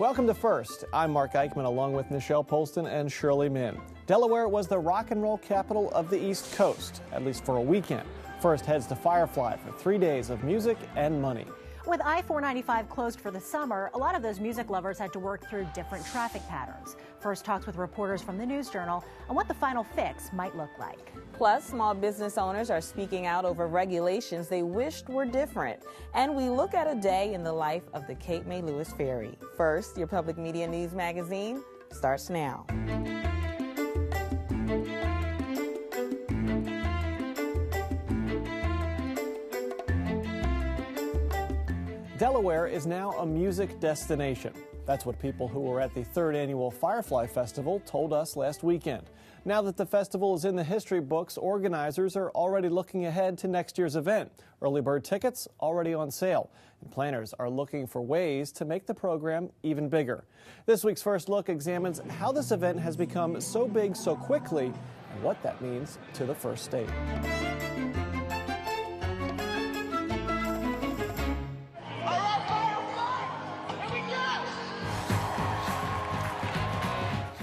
Welcome to First. I'm Mark Eichman along with Nichelle Polston and Shirley Min. Delaware was the rock and roll capital of the East Coast, at least for a weekend. First heads to Firefly for 3 days of music and money. With I-495 closed for the summer, a lot of those music lovers had to work through different traffic patterns. First talks with reporters from the News Journal on what the final fix might look like. Plus, small business owners are speaking out over regulations they wished were different. And we look at a day in the life of the Cape May Lewis Ferry. First, your public media news magazine starts now. Delaware is now a music destination. That's what people who were at the 3rd annual Firefly Festival told us last weekend. Now that the festival is in the history books, organizers are already looking ahead to next year's event. Early bird tickets already on sale, and planners are looking for ways to make the program even bigger. This week's First Look examines how this event has become so big so quickly and what that means to the First State.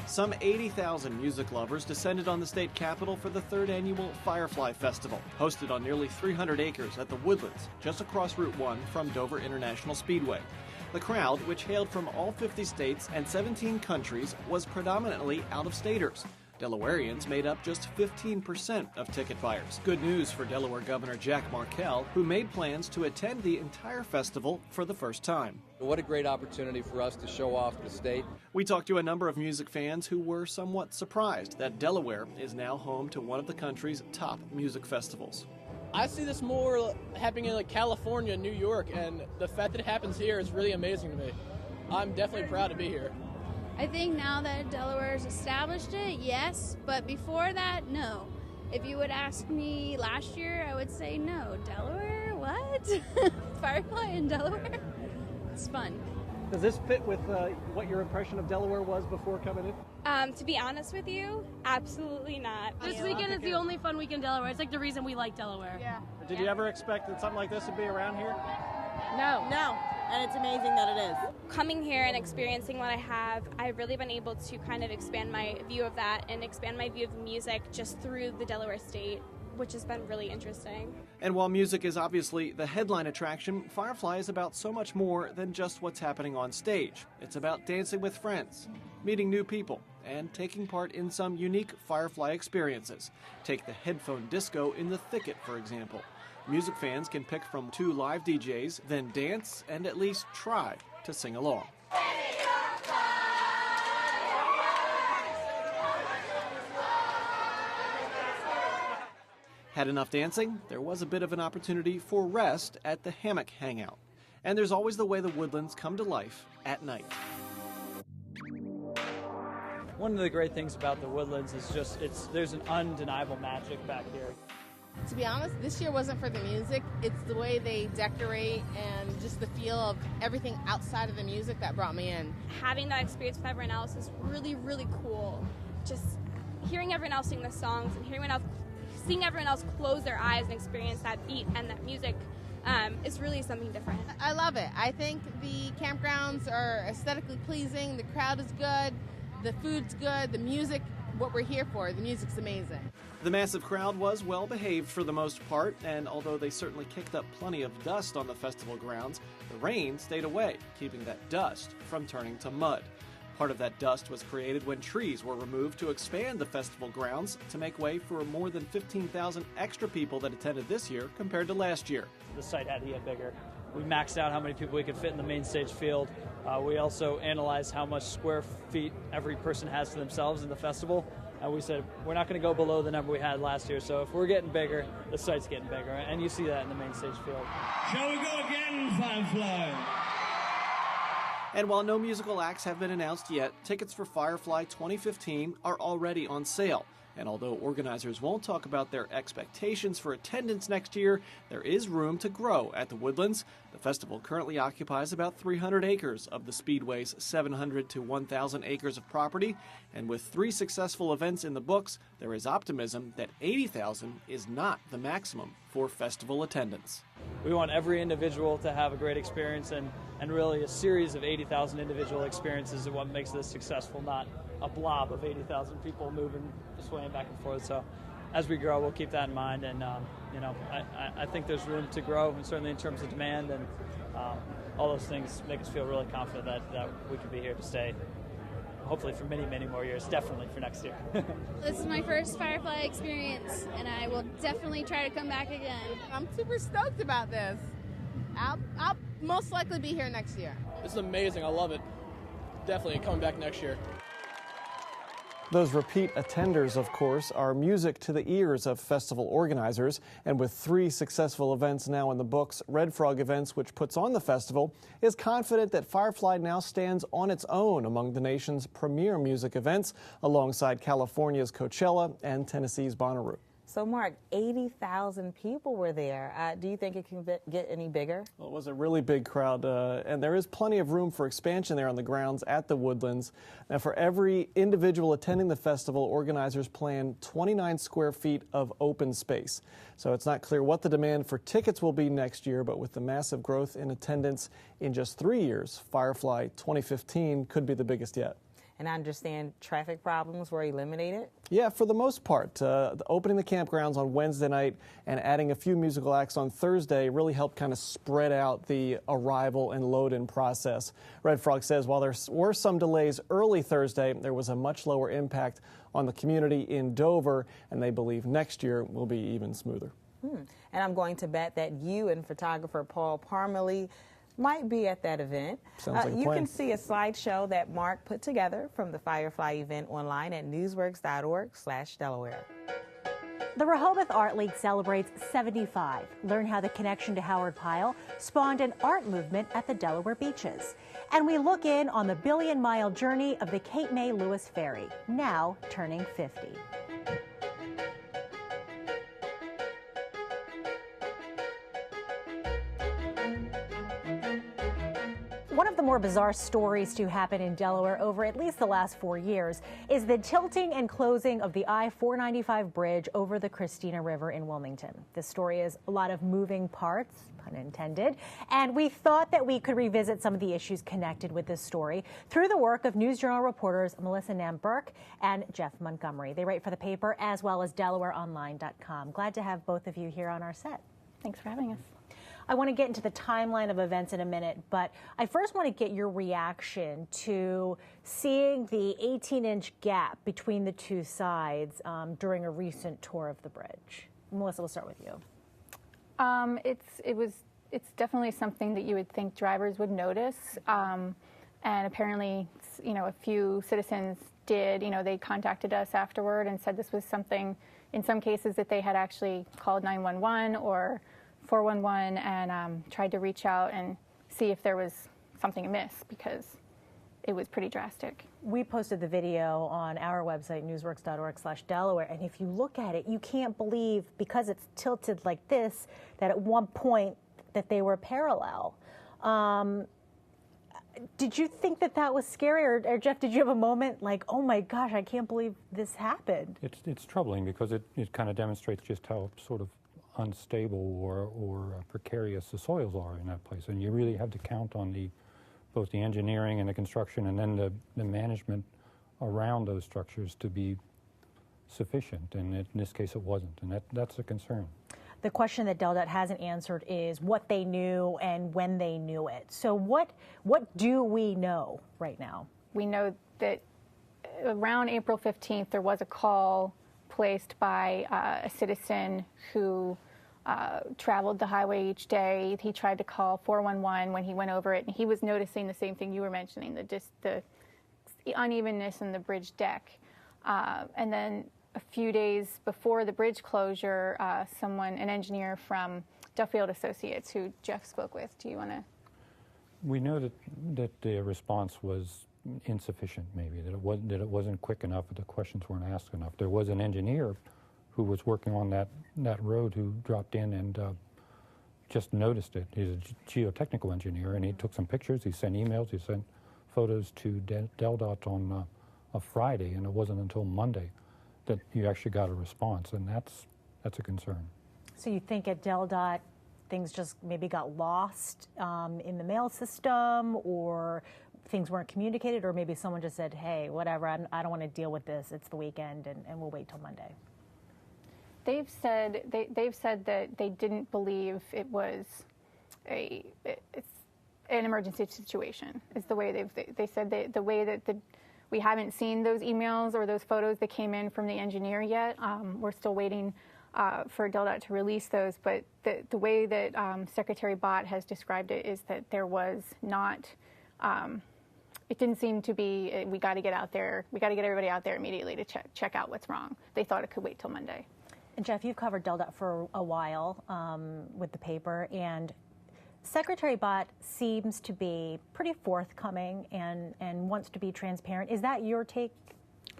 Some 80,000 music lovers descended on the state capitol for the 3rd annual Firefly Festival, hosted on nearly 300 acres at the Woodlands, just across Route 1 from Dover International Speedway. The crowd, which hailed from all 50 states and 17 countries, was predominantly out-of-staters. Delawareans made up just 15% of ticket buyers. Good news for Delaware Governor Jack Markell, who made plans to attend the entire festival for the first time. What a great opportunity for us to show off the state. We talked to a number of music fans who were somewhat surprised that Delaware is now home to one of the country's top music festivals. I see this more happening in like California, New York, and the fact that it happens here is really amazing to me. I'm definitely proud to be here. I think now that Delaware's established it, yes, but before that, no. If you would ask me last year, I would say no. Delaware? What? Firefly in Delaware? It's fun. Does this fit with what your impression of Delaware was before coming in? To be honest with you, absolutely not. This weekend is the only fun weekend in Delaware. It's like the reason we like Delaware. Yeah. Did you ever expect that something like this would be around here? No. And it's amazing that it is. Coming here and experiencing what I have, I've really been able to kind of expand my view of that and expand my view of music just through the Delaware state, which has been really interesting. And while music is obviously the headline attraction, Firefly is about so much more than just what's happening on stage. It's about dancing with friends, meeting new people, and taking part in some unique Firefly experiences. Take the headphone disco in the Thicket, for example. Music fans can pick from 2 live DJs, then dance and at least try to sing along. Had enough dancing? There was a bit of an opportunity for rest at the Hammock Hangout. And there's always the way the Woodlands come to life at night. One of the great things about the Woodlands is just there's an undeniable magic back here. To be honest, this year wasn't for the music. It's the way they decorate and just the feel of everything outside of the music that brought me in. Having that experience with everyone else is really, really cool. Just hearing everyone else sing the songs and seeing everyone else close their eyes and experience that beat and that music is really something different. I love it. I think the campgrounds are aesthetically pleasing, the crowd is good, the food's good, the music, what we're here for, the music's amazing. The massive crowd was well behaved for the most part, and although they certainly kicked up plenty of dust on the festival grounds, the rain stayed away, keeping that dust from turning to mud. Part of that dust was created when trees were removed to expand the festival grounds to make way for more than 15,000 extra people that attended this year compared to last year. The site had to get bigger. We maxed out how many people we could fit in the main stage field. We also analyzed how much square feet every person has to themselves in the festival. And we said, we're not going to go below the number we had last year. So if we're getting bigger, the site's getting bigger. And you see that in the main stage field. Shall we go again, Firefly? And while no musical acts have been announced yet, tickets for Firefly 2015 are already on sale. And although organizers won't talk about their expectations for attendance next year, there is room to grow at the Woodlands. The festival currently occupies about 300 acres of the Speedway's 700 to 1,000 acres of property. And with 3 successful events in the books, there is optimism that 80,000 is not the maximum for festival attendance. We want every individual to have a great experience, and and really a series of 80,000 individual experiences is what makes this successful, not a blob of 80,000 people moving, swaying back and forth. So as we grow, we'll keep that in mind, and I think there's room to grow, and certainly in terms of demand, and all those things make us feel really confident that we can be here to stay, hopefully for many, many more years, definitely for next year. This is my first Firefly experience, and I will definitely try to come back again. I'm super stoked about this. I'll most likely be here next year. This is amazing. I love it. Definitely coming back next year. Those repeat attenders, of course, are music to the ears of festival organizers. And with 3 successful events now in the books, Red Frog Events, which puts on the festival, is confident that Firefly now stands on its own among the nation's premier music events, alongside California's Coachella and Tennessee's Bonnaroo. So, Mark, 80,000 people were there. Do you think it can get any bigger? Well, it was a really big crowd, and there is plenty of room for expansion there on the grounds at the Woodlands. Now, for every individual attending the festival, organizers plan 29 square feet of open space. So it's not clear what the demand for tickets will be next year, but with the massive growth in attendance in just 3 years, Firefly 2015 could be the biggest yet. And I understand traffic problems were eliminated? Yeah, for the most part. Opening the campgrounds on Wednesday night and adding a few musical acts on Thursday really helped kind of spread out the arrival and load-in process. Red Frog says while there were some delays early Thursday, there was a much lower impact on the community in Dover, and they believe next year will be even smoother. And I'm going to bet that you and photographer Paul Parmalee might be at that event. Sounds like a you plan. can see a slideshow that Mark put together from the Firefly event online at newsworks.org/Delaware. The Rehoboth Art League celebrates 75. Learn how the connection to Howard Pyle spawned an art movement at the Delaware beaches. And we look in on the billion-mile journey of the Cape May Lewis Ferry, now turning 50. One of the more bizarre stories to happen in Delaware over at least the last 4 years is the tilting and closing of the I-495 bridge over the Christina River in Wilmington. This story is a lot of moving parts, pun intended, and we thought that we could revisit some of the issues connected with this story through the work of News Journal reporters Melissa Nam-Burke and Jeff Montgomery. They write for the paper as well as DelawareOnline.com. Glad to have both of you here on our set. Thanks for having us. I want to get into the timeline of events in a minute, but I first want to get your reaction to seeing the 18-inch gap between the two sides during a recent tour of the bridge. Melissa, we'll start with you. It's definitely something that you would think drivers would notice, and apparently, a few citizens did. They contacted us afterward and said this was something, in some cases, that they had actually called 911 or 411 and tried to reach out and see if there was something amiss, because it was pretty drastic. We posted the video on our website, newsworks.org/Delaware, and if you look at it, you can't believe, because it's tilted like this, that at one point that they were parallel. Did you think that was scary, or Jeff, did you have a moment like, oh my gosh, I can't believe this happened? It's troubling because it kind of demonstrates just how sort of unstable or precarious the soils are in that place, and you really have to count on both the engineering and the construction, and then the management around those structures to be sufficient. And in this case, it wasn't, and that's a concern. The question that DelDOT hasn't answered is what they knew and when they knew it. So what do we know right now? We know that around April 15th, there was a call placed by a citizen who traveled the highway each day. He tried to call 411 when he went over it, and he was noticing the same thing you were mentioning, the unevenness in the bridge deck. And then a few days before the bridge closure, an engineer from Duffield Associates, who Jeff spoke with, do you want to? We know that the response was insufficient, maybe, that it wasn't quick enough, that the questions weren't asked enough. There was an engineer who was working on that road who dropped in and just noticed it. He's a geotechnical engineer, and he took some pictures, he sent emails, he sent photos to DelDOT on a Friday, and it wasn't until Monday that you actually got a response, and that's a concern. So you think at DelDOT things just maybe got lost in the mail system, or things weren't communicated, or maybe someone just said, hey, whatever, I don't want to deal with this, it's the weekend, and we'll wait till Monday? They've said that they didn't believe it was it's an emergency situation. Is the way they said the way that we haven't seen those emails or those photos that came in from the engineer yet. We're still waiting for DelDOT to release those, but the way that Secretary Bott has described it is that there was not. It didn't seem to be. We got to get out there. We got to get everybody out there immediately to check out what's wrong. They thought it could wait till Monday. And Jeff, you've covered DelDOT for a while with the paper, and Secretary Bott seems to be pretty forthcoming and wants to be transparent. Is that your take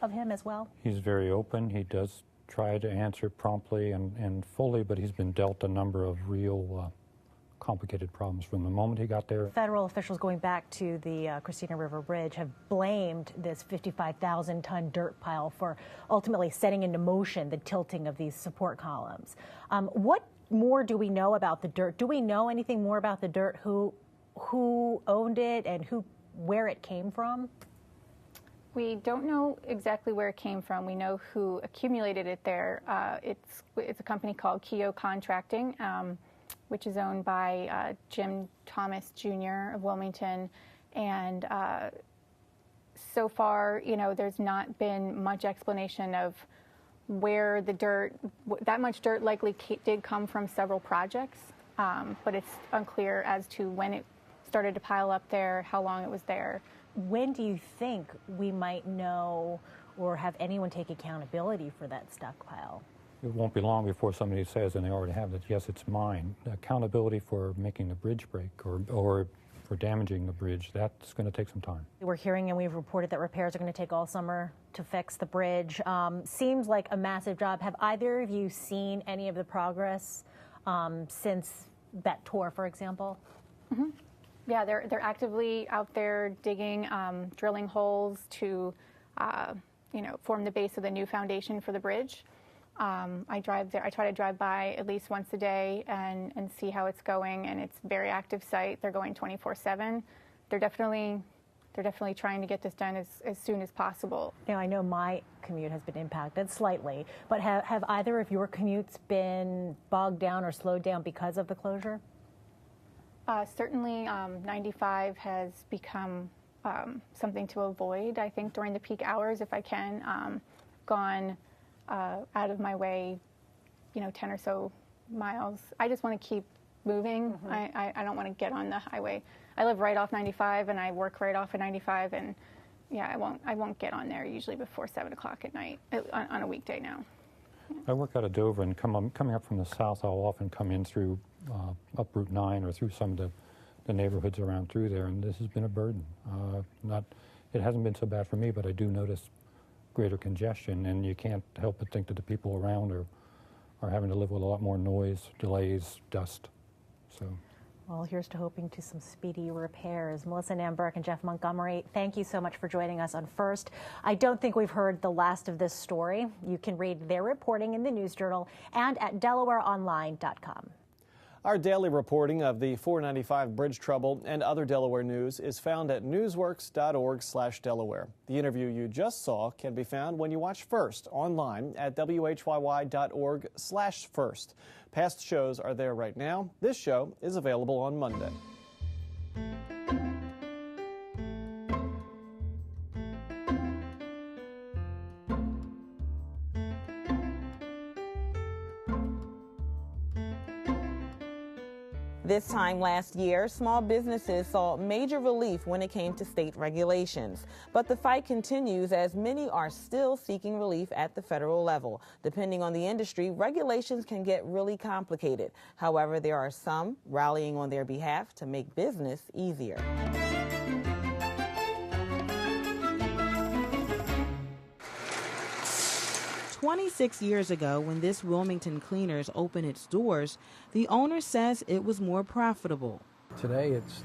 of him as well? He's very open. He does try to answer promptly and fully, but he's been dealt a number of real complicated problems from the moment he got there. Federal officials going back to the Christina River Bridge have blamed this 55,000-ton dirt pile for ultimately setting into motion the tilting of these support columns. What more do we know about the dirt? Do we know anything more about the dirt? Who owned it and where it came from? We don't know exactly where it came from. We know who accumulated it there. It's a company called Keogh Contracting, which is owned by Jim Thomas Jr. of Wilmington. And so far, there's not been much explanation of where the dirt, that much dirt likely did come from several projects, but it's unclear as to when it started to pile up there, how long it was there. When do you think we might know or have anyone take accountability for that stockpile? It won't be long before somebody says, and they already have, that yes, it's mine. Accountability for making the bridge break or for damaging the bridge, that's going to take some time. We're hearing, and we've reported, that repairs are going to take all summer to fix the bridge. Seems like a massive job. Have either of you seen any of the progress since that tour, for example? Mm-hmm. Yeah, they're actively out there digging, drilling holes to, form the base of the new foundation for the bridge. I drive there. I try to drive by at least once a day and see how it's going, and it's a very active site. They're going 24/7. They're definitely trying to get this done as soon as possible. I know my commute has been impacted slightly, but have either of your commutes been bogged down or slowed down because of the closure? Certainly, 95 has become something to avoid, I think, during the peak hours, if I can. Gone out of my way, 10 or so miles. I just want to keep moving. Mm-hmm. I don't want to get on the highway. I live right off 95, and I work right off of 95, and yeah, I won't get on there usually before 7 o'clock at night on a weekday now. I work out of Dover, and coming up from the south, I'll often come in through up Route 9 or through some of the neighborhoods around through there, and this has been a burden. It hasn't been so bad for me, but I do notice greater congestion, and you can't help but think that the people around are having to live with a lot more noise, delays, dust. So. Well, here's to hoping to some speedy repairs. Melissa Namburke and Jeff Montgomery, thank you so much for joining us on First. I don't think we've heard the last of this story. You can read their reporting in the News Journal and at DelawareOnline.com. Our daily reporting of the 495 bridge trouble and other Delaware news is found at newsworks.org/Delaware. The interview you just saw can be found when you watch First online at WHYY.org/First. Past shows are there right now. This show is available on Monday. This time last year, small businesses saw major relief when it came to state regulations. But the fight continues as many are still seeking relief at the federal level. Depending on the industry, regulations can get really complicated. However, there are some rallying on their behalf to make business easier. 26 years ago, when this Wilmington Cleaners opened its doors, the owner says it was more profitable. Today, it's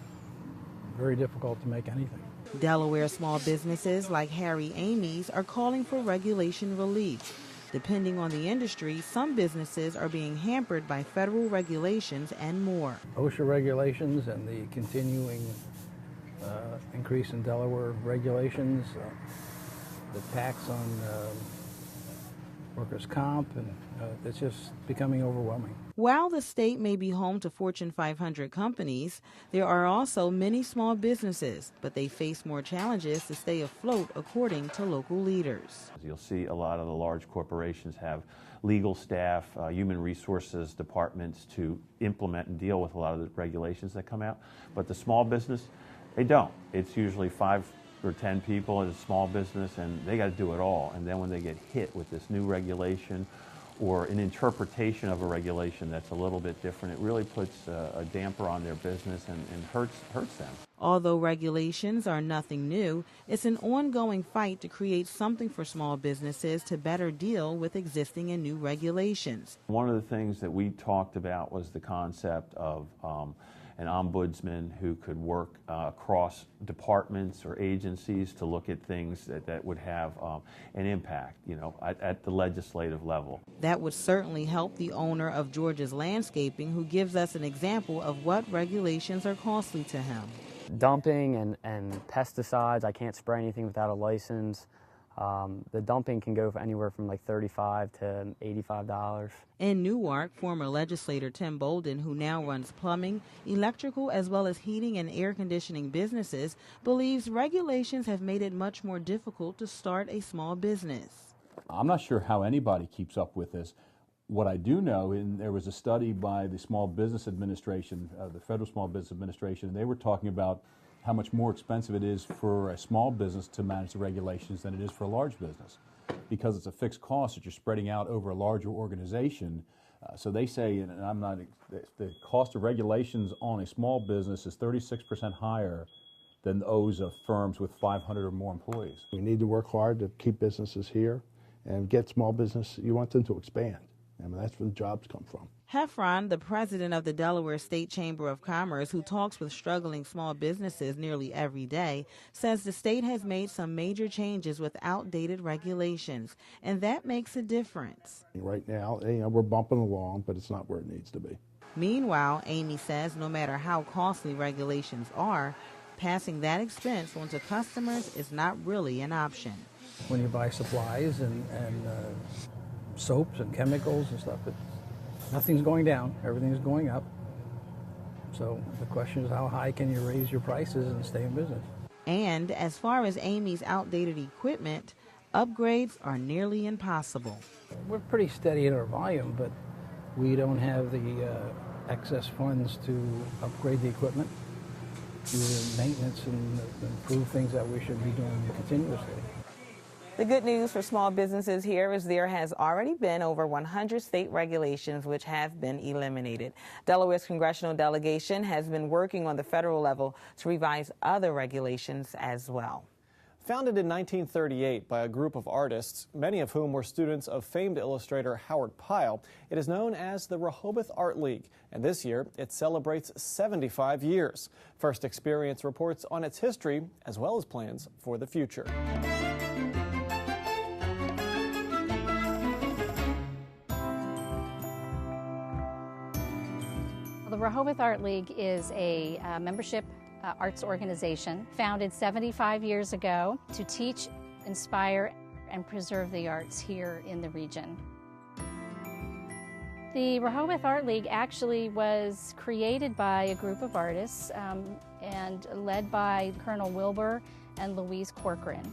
very difficult to make anything. Delaware small businesses like Harry Amy's are calling for regulation relief. Depending on the industry, some businesses are being hampered by federal regulations and more. OSHA regulations and the continuing increase in Delaware regulations, the tax on workers' comp, and it's just becoming overwhelming. While the state may be home to Fortune 500 companies, there are also many small businesses, but they face more challenges to stay afloat, according to local leaders. You'll see a lot of the large corporations have legal staff, human resources departments to implement and deal with a lot of the regulations that come out, but the small business, they don't. It's usually 5 or 10 people in a small business, and they got to do it all. And then when they get hit with this new regulation or an interpretation of a regulation that's a little bit different, it really puts a damper on their business and hurts them. Although regulations are nothing new, it's an ongoing fight to create something for small businesses to better deal with existing and new regulations. One of the things that we talked about was the concept of an ombudsman who could work across departments or agencies to look at things that would have an impact, at the legislative level. That would certainly help the owner of George's Landscaping, who gives us an example of what regulations are costly to him. Dumping and pesticides, I can't spray anything without a license. The dumping can go for anywhere from like $35 to $85. In Newark, former legislator Tim Bolden, who now runs plumbing, electrical, as well as heating and air conditioning businesses, believes regulations have made it much more difficult to start a small business. I'm not sure how anybody keeps up with this. What I do know, and there was a study by the Small Business Administration, the Federal Small Business Administration, and they were talking about how much more expensive it is for a small business to manage the regulations than it is for a large business, because it's a fixed cost that you're spreading out over a larger organization. So they say, and I'm not, the cost of regulations on a small business is 36% higher than those of firms with 500 or more employees. We need to work hard to keep businesses here and get small business. You want them to expand. I mean, that's where the jobs come from. Heffron, the president of the Delaware State Chamber of Commerce, who talks with struggling small businesses nearly every day, says the state has made some major changes with outdated regulations, and that makes a difference. Right now, we're bumping along, but it's not where it needs to be. Meanwhile, Amy says no matter how costly regulations are, passing that expense on to customers is not really an option. When you buy supplies and soaps and chemicals and stuff, nothing's going down, everything's going up. So the question is, how high can you raise your prices and stay in business? And as far as Amy's outdated equipment, upgrades are nearly impossible. We're pretty steady in our volume, but we don't have the excess funds to upgrade the equipment, do the maintenance and improve things that we should be doing continuously. The good news for small businesses here is there has already been over 100 state regulations which have been eliminated. Delaware's congressional delegation has been working on the federal level to revise other regulations as well. Founded in 1938 by a group of artists, many of whom were students of famed illustrator Howard Pyle, it is known as the Rehoboth Art League, and this year it celebrates 75 years. First Experience reports on its history as well as plans for the future. The Rehoboth Art League is a membership arts organization founded 75 years ago to teach, inspire, and preserve the arts here in the region. The Rehoboth Art League actually was created by a group of artists and led by Colonel Wilbur and Louise Corcoran.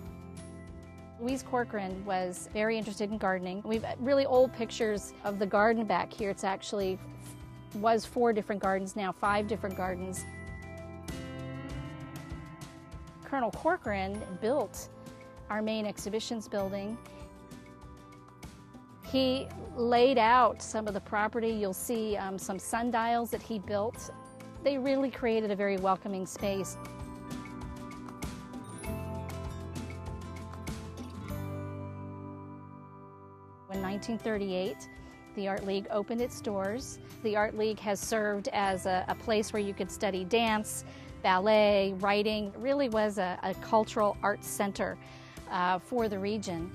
Louise Corcoran was very interested in gardening. We've really old pictures of the garden back here. It's actually was 4 different gardens, now 5 different gardens. Colonel Corcoran built our main exhibitions building. He laid out some of the property. You'll see some sundials that he built. They really created a very welcoming space. In 1938, the Art League opened its doors. The Art League has served as a place where you could study dance, ballet, writing. It really was a cultural arts center for the region.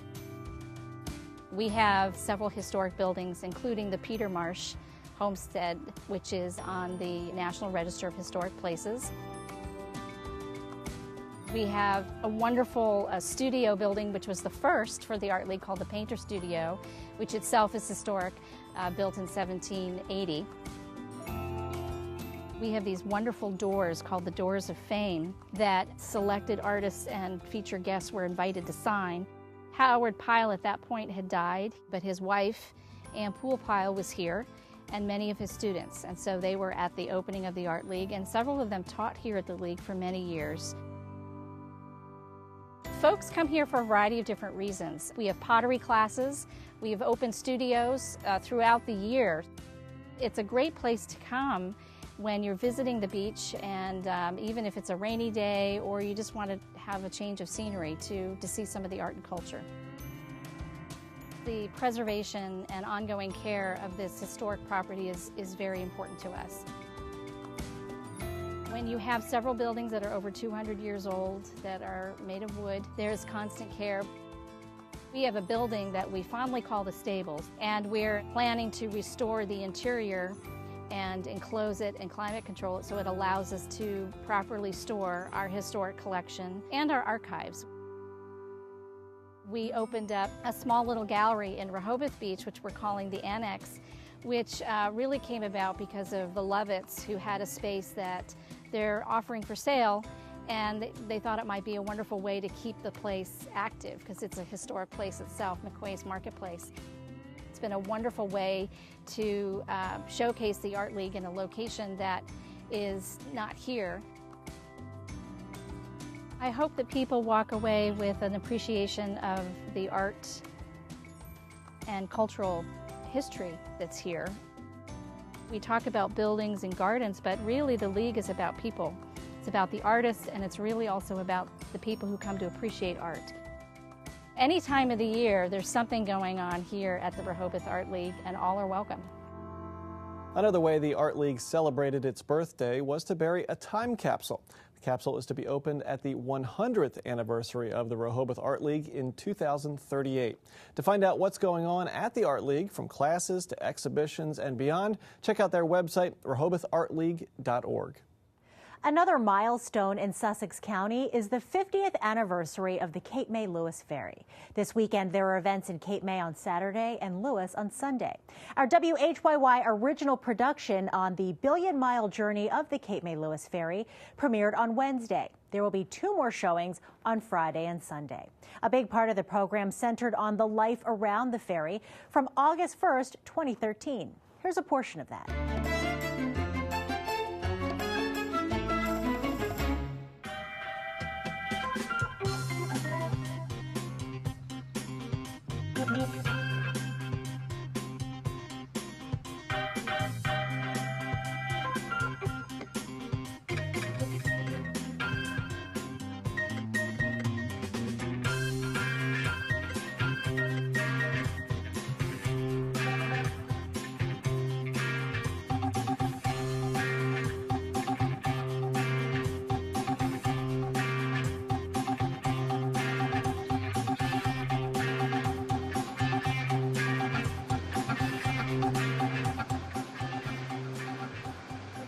We have several historic buildings, including the Peter Marsh Homestead, which is on the National Register of Historic Places. We have a wonderful studio building, which was the first for the Art League, called the Painter Studio, which itself is historic, built in 1780. We have these wonderful doors called the Doors of Fame that selected artists and featured guests were invited to sign. Howard Pyle at that point had died, but his wife, Ann Poole Pyle, was here, and many of his students. And so they were at the opening of the Art League, and several of them taught here at the League for many years. Folks come here for a variety of different reasons. We have pottery classes, we have open studios throughout the year. It's a great place to come when you're visiting the beach, and even if it's a rainy day or you just want to have a change of scenery to see some of the art and culture. The preservation and ongoing care of this historic property is very important to us. When you have several buildings that are over 200 years old that are made of wood, there's constant care. We have a building that we fondly call the stables, and we're planning to restore the interior and enclose it and climate control it so it allows us to properly store our historic collection and our archives. We opened up a small little gallery in Rehoboth Beach, which we're calling the Annex, which really came about because of the Lovitts, who had a space that they're offering for sale, and they thought it might be a wonderful way to keep the place active because it's a historic place itself, McQuay's Marketplace. It's been a wonderful way to showcase the Art League in a location that is not here. I hope that people walk away with an appreciation of the art and cultural history that's here. We talk about buildings and gardens, but really the League is about people. It's about the artists, and it's really also about the people who come to appreciate art. Any time of the year, there's something going on here at the Rehoboth Art League, and all are welcome. Another way the Art League celebrated its birthday was to bury a time capsule. The capsule is to be opened at the 100th anniversary of the Rehoboth Art League in 2038. To find out what's going on at the Art League, from classes to exhibitions and beyond, check out their website, RehobothArtLeague.org. Another milestone in Sussex County is the 50th anniversary of the Cape May Lewis Ferry. This weekend, there are events in Cape May on Saturday and Lewis on Sunday. Our WHYY original production on the billion-mile journey of the Cape May Lewis Ferry premiered on Wednesday. There will be 2 more showings on Friday and Sunday. A big part of the program centered on the life around the ferry from August 1st, 2013. Here's a portion of that.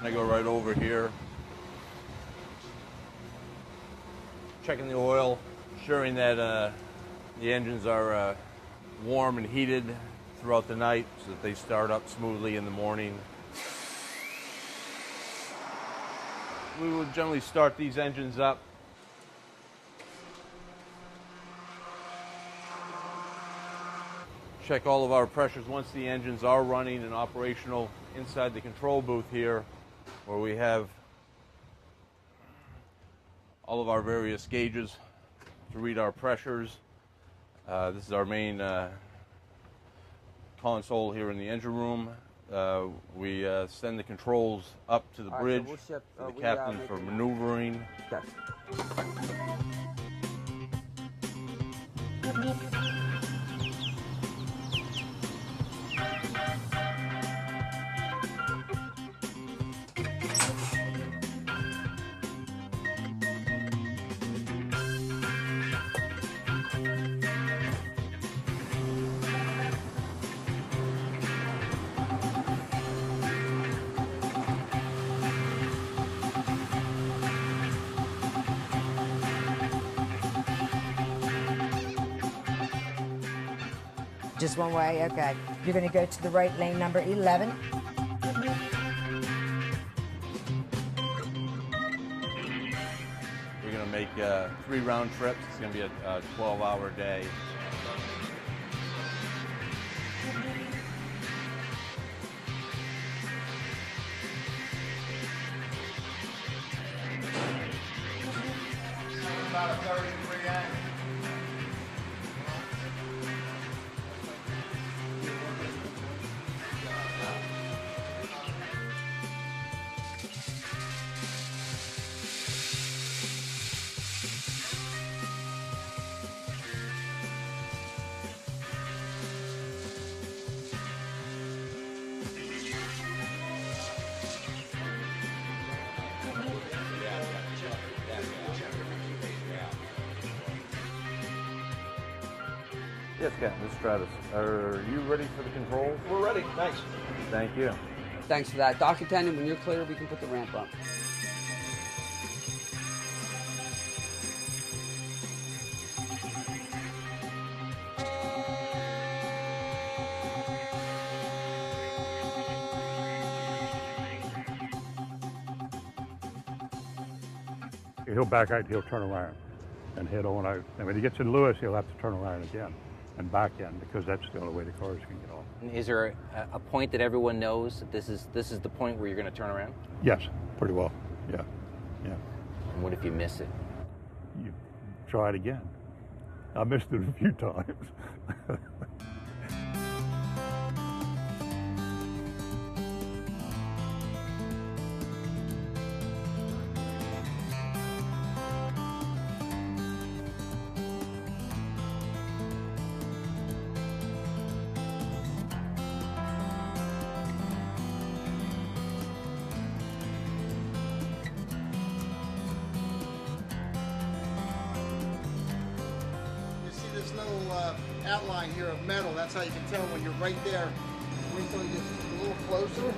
I go right over here, checking the oil, ensuring that the engines are warm and heated throughout the night so that they start up smoothly in the morning. We would generally start these engines up check all of our pressures once the engines are running and operational inside the control booth here, where we have all of our various gauges to read our pressures. This is our main console here in the engine room. We send the controls up to the bridge to the captain for maneuvering. Just one way? Okay. You're going to go to the right, lane number 11. We're going to make 3 round trips. It's going to be a 12-hour day. About a 30-degree angle. Yes, Captain, this is Travis. Are you ready for the controls? We're ready, thanks. Thank you. Thanks for that. Dock attendant, when you're clear, we can put the ramp up. He'll back out, he'll turn around and head on out. And when he gets in Lewis, he'll have to turn around again and back in, because that's the only way the cars can get off. Is there a point that everyone knows that this is the point where you're going to turn around? Yes, pretty well, yeah. And what if you miss it? You try it again. I missed it a few times. Outline here of metal. That's how you can tell when you're right there. Wait till you get a little closer.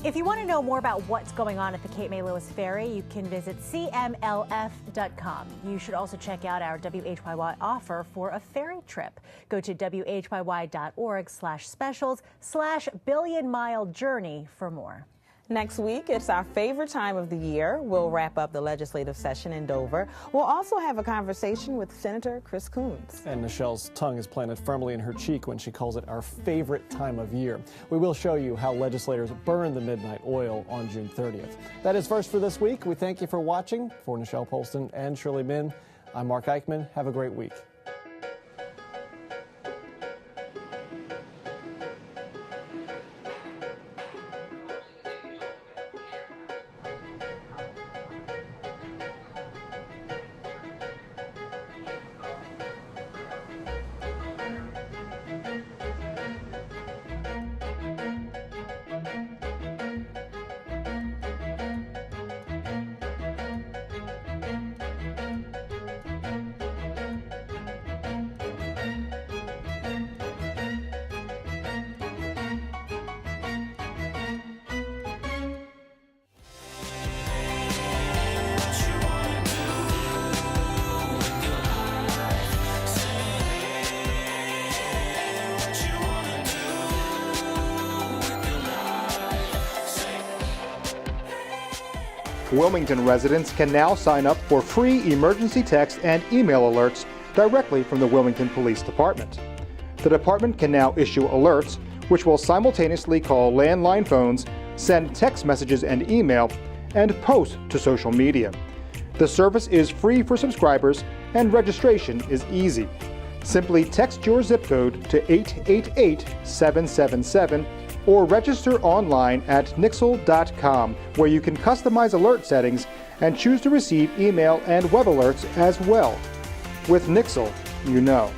If you want to know more about what's going on at the Cape May Lewis Ferry, you can visit cmlf.com. You should also check out our WHYY offer for a ferry trip. Go to whyy.org/specials/billion-mile journey for more. Next week, it's our favorite time of the year. We'll wrap up the legislative session in Dover. We'll also have a conversation with Senator Chris Coons. And Michelle's tongue is planted firmly in her cheek when she calls it our favorite time of year. We will show you how legislators burn the midnight oil on June 30th. That is First for this week. We thank you for watching. For Nichelle Polston and Shirley Min, I'm Mark Eichman. Have a great week. Wilmington residents can now sign up for free emergency text and email alerts directly from the Wilmington Police Department. The department can now issue alerts, which will simultaneously call landline phones, send text messages and email, and post to social media. The service is free for subscribers and registration is easy. Simply text your zip code to 888-777 or register online at nixle.com, where you can customize alert settings and choose to receive email and web alerts as well. With Nixle, you know.